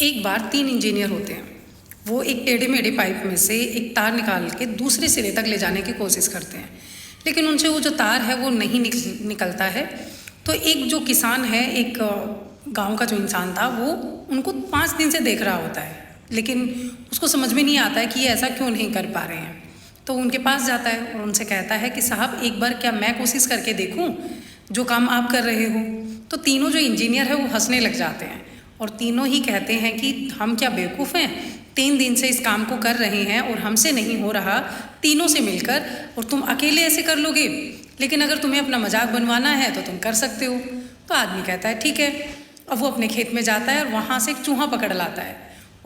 एक बार 3 इंजीनियर होते हैं। वो एक टेढ़े मेढ़े पाइप में से एक तार निकाल के दूसरे सिरे तक ले जाने की कोशिश करते हैं, लेकिन उनसे वो जो तार है वो नहीं निकलता है। तो एक जो किसान है, एक गांव का जो इंसान था, वो उनको 5 दिन से देख रहा होता है, लेकिन उसको समझ में नहीं आता है कि ये ऐसा क्यों नहीं कर पा रहे हैं। तो उनके पास जाता है और उनसे कहता है कि साहब, एक बार क्या मैं कोशिश करके देखूं जो काम आप कर रहे हो। तो तीनों जो इंजीनियर है वो हंसने लग जाते हैं और तीनों ही कहते हैं कि हम क्या बेवकूफ़ हैं, 3 दिन से इस काम को कर रहे हैं और हमसे नहीं हो रहा तीनों से मिलकर, और तुम अकेले ऐसे कर लोगे। लेकिन अगर तुम्हें अपना मजाक बनवाना है तो तुम कर सकते हो। तो आदमी कहता है ठीक है। अब वो अपने खेत में जाता है और वहाँ से एक चूहा पकड़ लाता है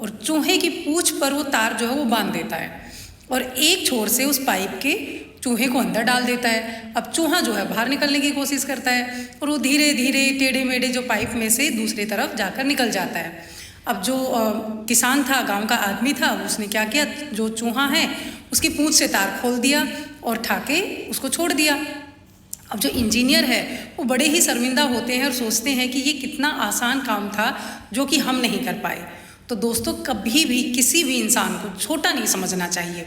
और चूहे की पूँछ पर वो तार जो है वो बांध देता है और एक छोर से उस पाइप के चूहे को अंदर डाल देता है। अब चूहा जो है बाहर निकलने की कोशिश करता है और वो धीरे धीरे टेढ़े मेढ़े जो पाइप में से दूसरी तरफ जाकर निकल जाता है। अब जो किसान था, गांव का आदमी था, उसने क्या किया, जो चूहा है उसकी पूँछ से तार खोल दिया और ठाके उसको छोड़ दिया। अब जो इंजीनियर है वो बड़े ही शर्मिंदा होते हैं और सोचते हैं कि ये कितना आसान काम था जो कि हम नहीं कर पाए। तो दोस्तों, कभी भी किसी भी इंसान को छोटा नहीं समझना चाहिए।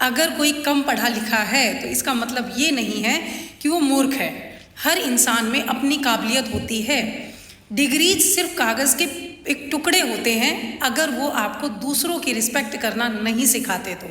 अगर कोई कम पढ़ा लिखा है तो इसका मतलब ये नहीं है कि वो मूर्ख है। हर इंसान में अपनी काबिलियत होती है। डिग्रीज सिर्फ कागज़ के एक टुकड़े होते हैं अगर वो आपको दूसरों की रिस्पेक्ट करना नहीं सिखाते तो।